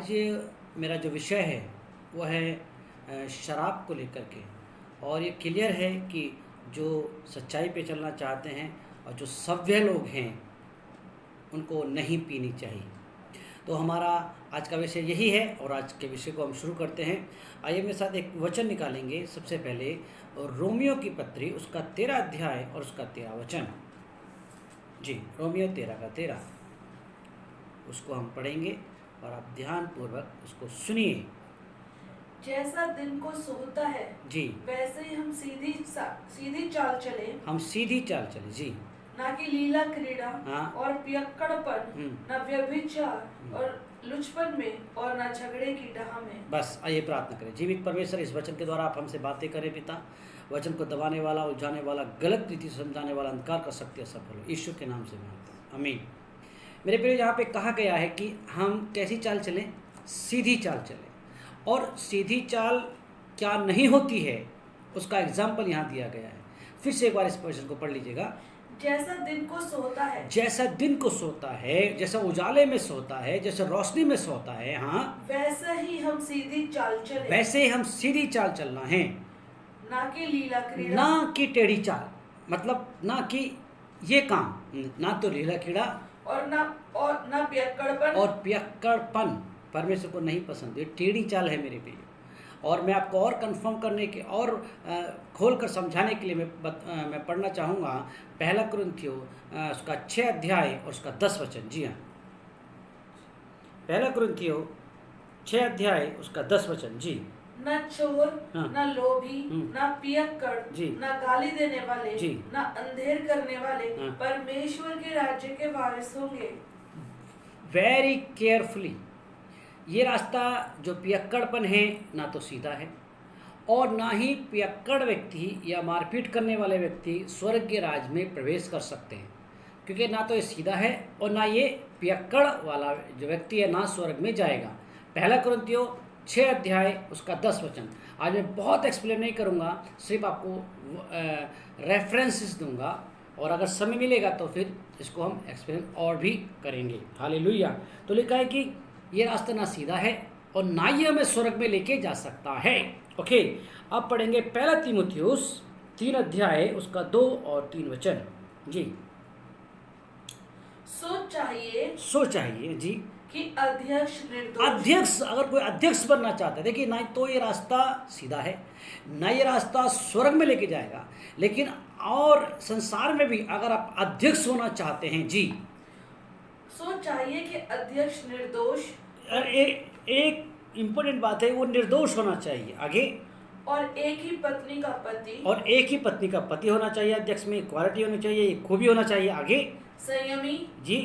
आज मेरा जो विषय है वो है शराब को लेकर के। और ये क्लियर है कि जो सच्चाई पे चलना चाहते हैं और जो सभ्य लोग हैं उनको नहीं पीनी चाहिए। तो हमारा आज का विषय यही है और आज के विषय को हम शुरू करते हैं। आइए मेरे साथ एक वचन निकालेंगे। सबसे पहले रोमियो की पत्री उसका 13 अध्याय और उसका 13 वचन। जी, रोमियो 13 का 13 उसको हम पढ़ेंगे और आप ध्यानपूर्वक उसको सुनिए। जैसा दिन को सोता है जी, वैसे ही हम सीधी चाल चले। हम सीधी चाल चले। जी, ना कि लीला क्रीड़ा हाँ। और पियक्कड़पन, न व्यभिचार और लुचपन में और न झगड़े की डहा में। बस आइए प्रार्थना करें। जीवित परमेश्वर, इस वचन के द्वारा आप हमसे बातें करें पिता। वचन को दबाने वाला, उलझाने वाला, गलत रीति से समझाने वाला अंधकार का शक्ति सफल हो, यीशु के नाम से मांगता हूं, आमीन। मेरे प्रिय, यहाँ पे कहा गया है कि हम कैसी चाल चलें? सीधी चाल चलें। और सीधी चाल क्या नहीं होती है उसका एग्जाम्पल यहाँ दिया गया है। फिर से एक बार इस वचन को पढ़ लीजिएगा। जैसा दिन को सोता है, जैसा दिन को सोता है, जैसा उजाले में सोता है, जैसा रोशनी में सोता है, हाँ, वैसा ही हम सीधी चाल चले। वैसे ही हम सीधी चाल चलना है। ना कि लीला क्रीड़ा, ना कि टेढ़ी चाल, मतलब ना कि ये काम, ना तो लीला कीड़ा और ना पियक्कड़पन और पियक्कड़पन परमेश्वर को नहीं पसंद। ये टेढ़ी चाल है मेरे प्रिय। और मैं आपको और कंफर्म करने के और खोल कर समझाने के लिए मैं पढ़ना चाहूँगा पहला कुरिन्थियों उसका 6 अध्याय और उसका 10 वचन। जी हाँ, पहला कुरिन्थियों 6 अध्याय उसका 10 वचन। जी, न चोर, हाँ। न लोभी, न पियक्कड़, जी। न गाली देने वाले, जी। न अंधेर करने वाले हाँ। परमेश्वर के राज्य के वारिस होंगे। Very carefully. ये रास्ता जो पियक्कड़पन है ना तो सीधा है और ना ही पियक्कड़ व्यक्ति या मारपीट करने वाले व्यक्ति स्वर्ग के राज में प्रवेश कर सकते हैं, क्योंकि ना तो ये सीधा है और ना ये पियक्कड़ वाला जो व्यक्ति है ना स्वर्ग में जाएगा। पहला कुरिन्थियों 6 अध्याय उसका 10 वचन। आज मैं बहुत एक्सप्लेन नहीं करूँगा, सिर्फ आपको रेफरेंसेस दूंगा और अगर समय मिलेगा तो फिर इसको हम एक्सप्लेन और भी करेंगे। हालेलुया। तो लिखा है कि ये रास्ता ना सीधा है और ना ही हमें स्वर्ग में लेके जा सकता है। ओके, अब पढ़ेंगे पहला तीमुथियुस 3 अध्याय उसका 2 और 3 वचन। जी, सो चाहिए जी कि अध्यक्ष निर्दोष, अध्यक्ष, अगर कोई अध्यक्ष बनना चाहता है, देखिए ना तो ये रास्ता सीधा है ना ये रास्ता स्वर्ग में लेके जाएगा, लेकिन और संसार में भी अगर आप अध्यक्ष होना चाहते हैं जी, सो चाहिए कि अध्यक्ष निर्दोष एक इम्पोर्टेंट बात है, वो निर्दोष होना चाहिए। आगे, और एक ही पत्नी का पति, और एक ही पत्नी का पति होना चाहिए। अध्यक्ष में क्वालिटी होनी चाहिए, एक खूबी होना चाहिए। आगे, संयमी जी,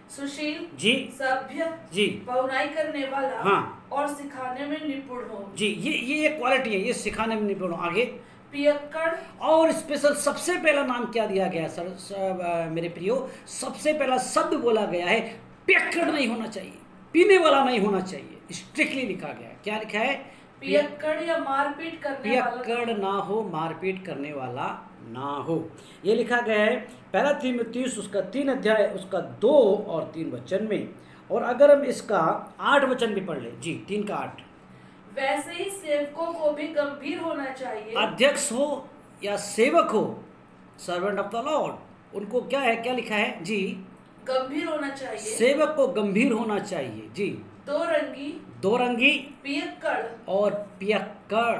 सुशील जी, सभ्य जी, बहुराई करने वाला, हाँ, और सिखाने में निपुण हो। जी, ये क्वालिटी है, ये सिखाने में निपुण हो। आगे, पियक्कड़, और स्पेशल सबसे पहला नाम क्या दिया गया सर? मेरे प्रियो, सबसे पहला शब्द बोला गया है पियक्कड़ नहीं होना चाहिए, पीने वाला नहीं होना चाहिए। स्ट्रिक्टली लिखा गया है। क्या लिखा है? पियक्कड़ या मारपीट करने वाला, पियक्कड़ ना हो, मारपीट करने वाला ना हो, ये लिखा गया है पहला तीमुथियुस उसका 3 अध्याय उसका 2 और 3 वचन में। और अगर हम इसका 8 वचन भी पढ़ ले, जी, 3 का 8। वैसे ही सेवकों को भी गंभीर होना चाहिए। अध्यक्ष हो या सेवक हो, सर्वेंट ऑफ द लॉर्ड, उनको क्या है, क्या लिखा है जी? गंभीर होना चाहिए। सेवक को गंभीर होना चाहिए जी। दो रंगी, पियक्कड़ और पियक्कड़,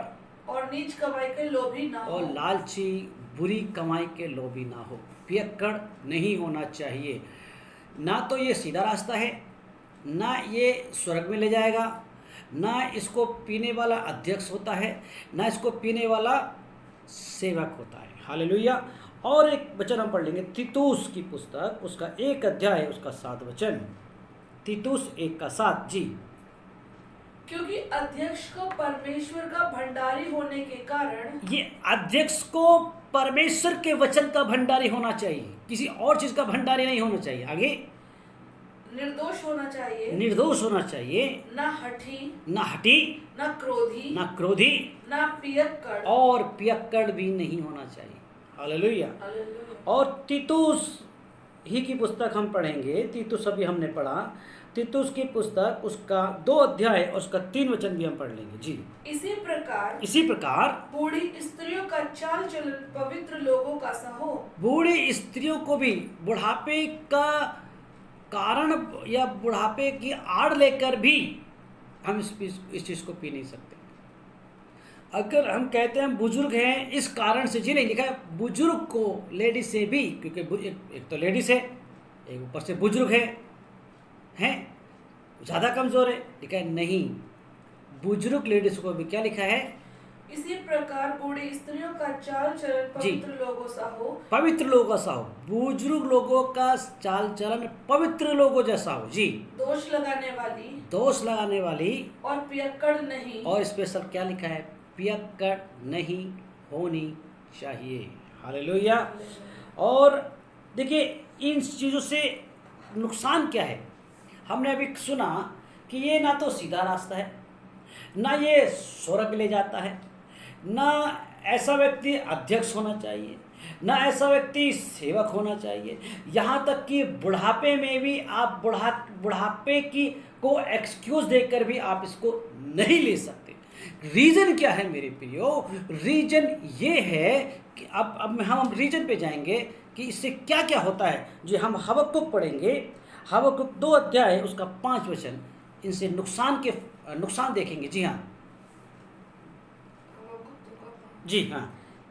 और नीच कमाई के लोभी ना हो, और लालची, बुरी कमाई के लोभी ना हो। पियक्कड़ नहीं होना चाहिए। ना तो ये सीधा रास्ता है, ना ये स्वर्ग में ले जाएगा, ना इसको पीने वाला अध्यक्ष होता है, ना इसको पीने वाला सेवक होता है। हालेलुया। और एक वचन हम पढ़ लेंगे, तीतुस की पुस्तक उसका 1 अध्याय उसका 7 वचन। तीतुस 1 का 7। जी, क्योंकि अध्यक्ष को परमेश्वर का भंडारी होने के कारण, ये अध्यक्ष को परमेश्वर के वचन का भंडारी होना चाहिए, किसी और चीज का भंडारी नहीं होना चाहिए। आगे, निर्दोष होना चाहिए, निर्दोष होना चाहिए, ना हठी, ना हठी, ना क्रोधी, ना क्रोधी, ना पियक्कड़, और पियक्कड़ भी नहीं होना चाहिए। हालेलुया। हालेलुया। और तीतुस ही की पुस्तक हम पढ़ेंगे। तीतुस अभी हमने पढ़ा तीतुस की पुस्तक उसका 2 अध्याय और उसका 3 वचन भी हम पढ़ लेंगे जी। इसी प्रकार बूढ़ी स्त्रियों का चाल चलन पवित्र लोगों का सा हो। बूढ़ी स्त्रियों को भी बुढ़ापे का कारण या बुढ़ापे की आड़ लेकर भी हम इस चीज को पी नहीं सकते। अगर हम कहते हैं बुजुर्ग हैं इस कारण से, जी नहीं, लिखा है बुजुर्ग को लेडीज से भी, क्योंकि एक तो लेडीज है, एक ऊपर से बुजुर्ग हैं ज़्यादा कमज़ोर है, लिखा है नहीं, बुजुर्ग लेडीज को भी क्या लिखा है, इसी प्रकार बूढ़ी स्त्रियों का चाल चलन पवित्र लोगों सा हो। पवित्र लोगों सा हो, बुजुर्ग लोगों का चाल चलन पवित्र लोगों जैसा हो जी। दोष लगाने वाली और पियक्कड़ नहीं, और स्पेशल क्या लिखा है, पियक्कड़ नहीं होनी चाहिए। हालेलुया। और देखिए इन चीज़ों से नुकसान क्या है, हमने अभी सुना कि ये ना तो सीधा रास्ता है, ना ये स्वर्ग ले जाता है, ना ऐसा व्यक्ति अध्यक्ष होना चाहिए, ना ऐसा व्यक्ति सेवक होना चाहिए। यहाँ तक कि बुढ़ापे में भी आप बुढ़ापे की को एक्सक्यूज देकर भी आप इसको नहीं ले सकते। रीज़न क्या है मेरे प्रियो, रीज़न ये है कि अब हम रीज़न पे जाएंगे कि इससे क्या क्या होता है। जो हम हबक्कुक पढ़ेंगे, हबक्कुक 2 अध्याय उसका 5 वचन, इनसे नुकसान देखेंगे। जी हाँ, जी हाँ।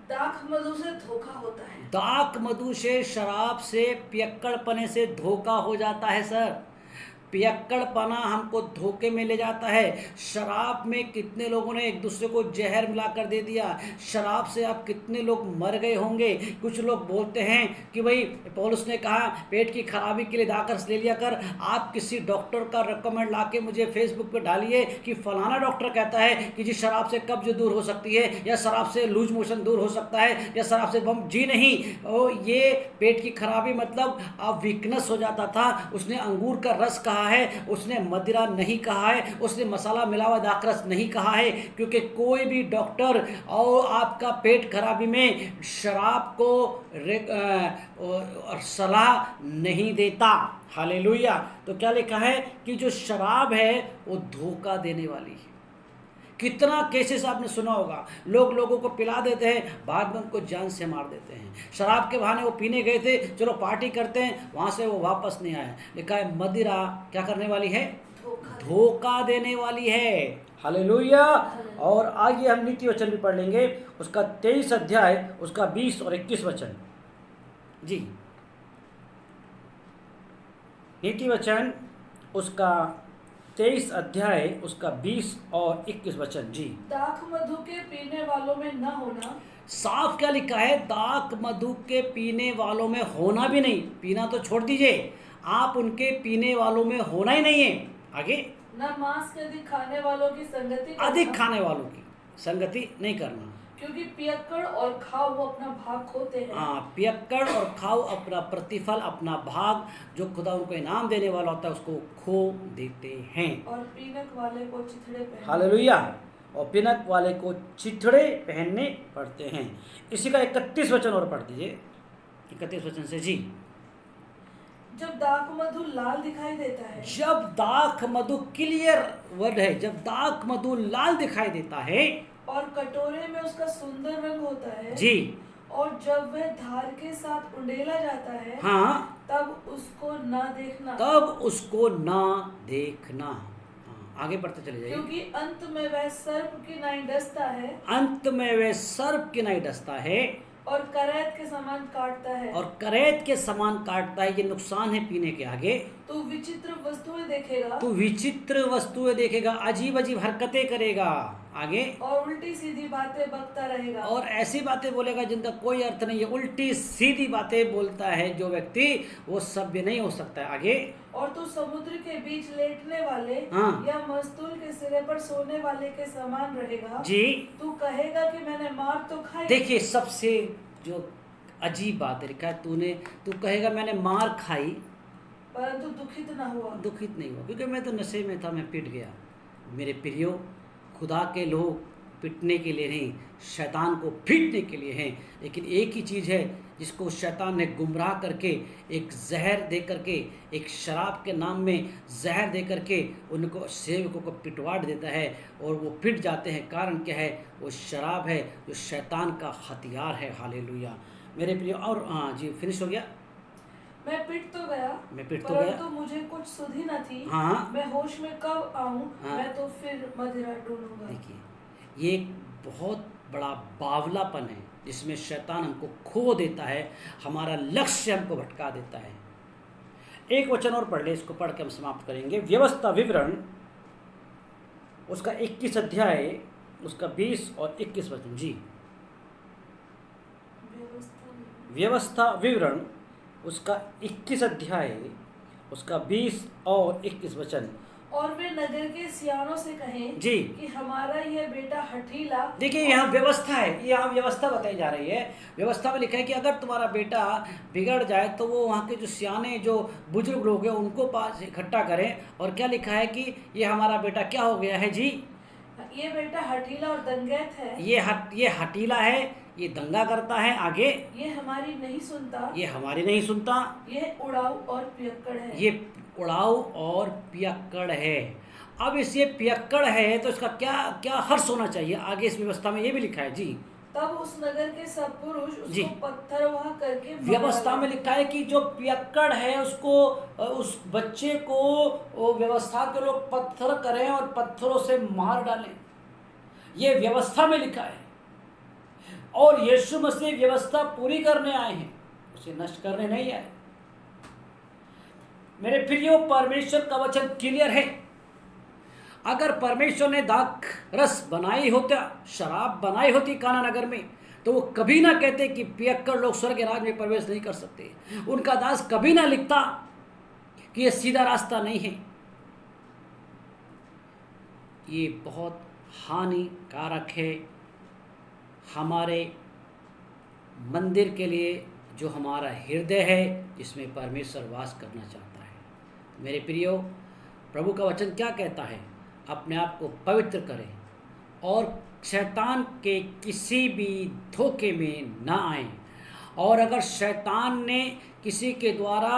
दाख मधु से धोखा होता है। दाख मधु से, शराब से, पियक्कड़पने से धोखा हो जाता है सर। पियक्कड़पना हमको धोखे में ले जाता है। शराब में कितने लोगों ने एक दूसरे को जहर मिलाकर दे दिया। शराब से आप कितने लोग मर गए होंगे। कुछ लोग बोलते हैं कि भाई पौलुस ने कहा पेट की खराबी के लिए दाखरस ले लिया कर। आप किसी डॉक्टर का रिकमेंड लाके मुझे फेसबुक पे डालिए कि फलाना डॉक्टर कहता है कि जी शराब से कब्ज दूर हो सकती है, या शराब से लूज मोशन दूर हो सकता है, या शराब से बम। जी नहीं, ये पेट की खराबी मतलब आप वीकनेस हो जाता था। उसने अंगूर का रस कहा है, उसने मदिरा नहीं कहा है, उसने मसाला मिला हुआ दाखरस नहीं कहा है, क्योंकि कोई भी डॉक्टर और आपका पेट खराबी में शराब को सलाह नहीं देता। हालेलुया। तो क्या लिखा है कि जो शराब है वो धोखा देने वाली है। कितना केसेस आपने सुना होगा, लोग लोगों को पिला देते हैं, बाद में उनको जान से मार देते हैं। शराब के बहाने वो पीने गए थे, चलो पार्टी करते हैं, वहाँ से वो वापस नहीं आए। लिखा है मदिरा क्या करने वाली है, धोखा देने वाली है। हालेलुया। और आगे हम नीति वचन भी पढ़ लेंगे, उसका 23 अध्याय उसका 20 और 21 वचन। जी, नीति वचन उसका 23 अध्याय उसका 20 और 21 वचन। जी, दाख मधु के पीने वालों में न होना। साफ क्या लिखा है, दाख मधु के पीने वालों में होना भी नहीं। पीना तो छोड़ दीजिए, आप उनके पीने वालों में होना ही नहीं है। आगे, न मांस के अधिक खाने वालों की संगति, अधिक खाने वालों की संगति नहीं करना, क्योंकि पियक्कड़ और खाओ वो अपना भाग खोते हैं। हाँ, पियक्कड़ और खाओ अपना प्रतिफल, अपना भाग जो खुदा उनको इनाम देने वाला होता है उसको खो देते हैं। और पीनक वाले को चिथड़े पहनने। हालेलुया। और पिनक वाले को चिथड़े पहनने पड़ते हैं। इसी का 31 वचन और पढ़ दीजिए, 31 वचन से। जी, जब दाख मधु लाल दिखाई देता है, जब दाख मधु, क्लियर वर्ड है, जब दाख मधु लाल दिखाई देता है और कटोरे में उसका सुंदर रंग होता है। जी, और जब वह धार के साथ उंडेला जाता है, हाँ, तब उसको ना देखना, तब उसको ना देखना। हाँ, आगे बढ़ते चले जाइए। क्योंकि अंत में वह सर्प की नाई डसता है, अंत में वह सर्प की नाई डसता है और करैत के समान काटता है, और करैत के समान काटता है। ये नुकसान है पीने के। आगे, तू विचित्र वस्तुएं देखेगा, तू विचित्र वस्तुएं देखेगा, अजीब अजीब हरकतें करेगा। आगे, और उल्टी सीधी बातें बकता रहेगा, और ऐसी बातें बोलेगा जिनका कोई अर्थ नहीं है। उल्टी सीधी बातें बोलता है जो व्यक्ति, वो सभ्य नहीं हो सकता है। आगे, और तू समुद्र के बीच लेटने वाले, हाँ, या मस्तूल के सिरे पर सोने वाले के समान रहेगा। जी, तू कहेगा कि मैंने मार तो खाई। देखिए सबसे जो अजीब बात है लिखा है, तू कहेगा मैंने मार खाई, परंतु दुखित ना हुआ। दुखित नहीं हुआ, क्योंकि मैं तो नशे में था, मैं पिट गया। मेरे प्रियो, खुदा के लोग पिटने के लिए नहीं, शैतान को पीटने के लिए हैं। लेकिन एक ही चीज़ है जिसको शैतान ने गुमराह करके एक जहर दे करके, एक शराब के नाम में जहर दे करके उनको सेवकों को पिटवा देता है और वो पिट जाते हैं। कारण क्या है? वो शराब है जो शैतान का हथियार है। हालेलुया मेरे प्रिय। और हाँ जी, फिनिश हो गया। मैं पिट तो गया, परंतु मुझे कुछ सुध ही न थी। हाँ, मैं होश में कब आऊं? हाँ, मैं तो फिर मदिरा डोलूंगा। देखिए, ये एक बहुत बड़ा बावलापन है जिसमें शैतान हमको खो देता है, हमारा लक्ष्य हमको भटका देता है। एक वचन और पढ़ ले, इसको पढ़ के हम समाप्त करेंगे। व्यवस्था विवरण उसका 21 अध्याय उसका 20 और 21 वचन। जी, व्यवस्था विवरण उसका 21 अध्याय उसका 20 और 21 वचन। और वे नगर के सियानों से कहें जी कि हमारा यह बेटा हठीला। देखिए, यहाँ व्यवस्था है, यहाँ व्यवस्था बताई जा रही है। व्यवस्था में लिखा है कि अगर तुम्हारा बेटा बिगड़ जाए तो वो वहाँ के जो सियाने, जो बुजुर्ग लोग हैं, उनको पास इकट्ठा करें। और क्या लिखा है कि ये हमारा बेटा क्या हो गया है? जी, ये बेटा हठीला और दंगैत है। ये हठीला है, ये दंगा करता है। आगे, ये हमारी नहीं सुनता, ये हमारी नहीं सुनता, ये उड़ाऊ और पियक्कड़ है। ये उड़ाऊ और पियक्कड़ है। अब इस ये पियक्कड़ है तो इसका क्या क्या हर्ष होना चाहिए? आगे इस व्यवस्था में ये भी लिखा है। जी, तब उस नगर के सब पुरुष जी, उसको पत्थरवाह करके व्यवस्था में लिखा है कि जो पियक्कड़ है उसको, उस बच्चे को वो व्यवस्था के लोग पत्थर करें और पत्थरों से मार डालें। ये व्यवस्था में लिखा है। और यीशु मसीह व्यवस्था पूरी करने आए हैं, उसे नष्ट करने नहीं आए। मेरे प्रियो, परमेश्वर का वचन क्लियर है। अगर परमेश्वर ने दाख रस बनाई होता, शराब बनाई होती काना नगर में, तो वो कभी ना कहते कि पियक्कड़ लोग स्वर्ग के राज में प्रवेश नहीं कर सकते। उनका दास कभी ना लिखता कि ये सीधा रास्ता नहीं है। ये बहुत हानिकारक है हमारे मंदिर के लिए, जो हमारा हृदय है जिसमें परमेश्वर वास करना चाहता है। मेरे प्रियो, प्रभु का वचन क्या कहता है? अपने आप को पवित्र करें और शैतान के किसी भी धोखे में ना आए। और अगर शैतान ने किसी के द्वारा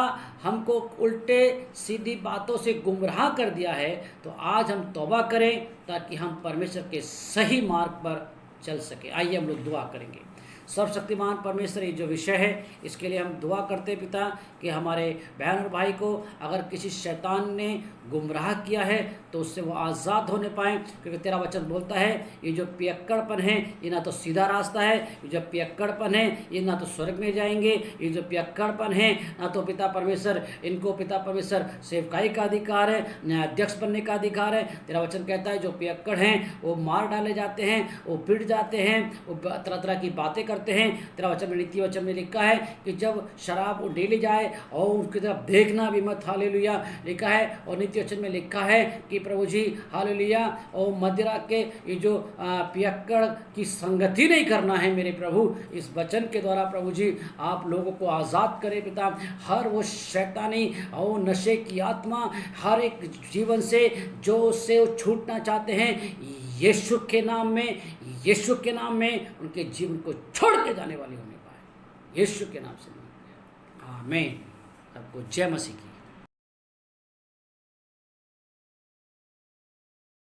हमको उल्टे सीधी बातों से गुमराह कर दिया है, तो आज हम तौबा करें ताकि हम परमेश्वर के सही मार्ग पर चल सके। आइए हम लोग दुआ करेंगे। सर्वशक्तिमान परमेश्वर, ये जो विषय है इसके लिए हम दुआ करते पिता कि हमारे बहन और भाई को अगर किसी शैतान ने गुमराह किया है तो उससे वो आज़ाद होने पाएँ। क्योंकि तेरा वचन बोलता है ये जो पियक्कड़पन है ये ना तो सीधा रास्ता है, ये जो पियक्कड़पन है ये ना तो स्वर्ग में जाएंगे। ये जो पियक्कड़पन है ना तो पिता परमेश्वर, इनको पिता परमेश्वर सेवकाई का अधिकार है, न्यायाध्यक्ष बनने का अधिकार है। तेरा वचन कहता है जो पियक्कड़ हैं वो मार डाले जाते हैं, वो पिट जाते हैं, वो तरह तरह की बातें करते हैं। तेरा वचन में, नीति वचन में लिखा है कि जब शराब उंडेली जाए और उसकी तरफ देखना भी मत। हालेलुया लिखा है। और नीति वचन में लिखा है कि प्रभु जी हालेलुया, और मदिरा के ये जो पियक्कड़ की संगति नहीं करना है। मेरे प्रभु, इस वचन के द्वारा प्रभु जी आप लोगों को आज़ाद करें पिता। हर वो शैतानी और नशे की आत्मा हर एक जीवन से जो उससे वो छूटना चाहते हैं, यीशु के नाम में, यीशु के नाम में उनके जीवन को छोड़ के जाने वाले होने पाए, यीशु के नाम से। आमीन। सबको जय मसीह की।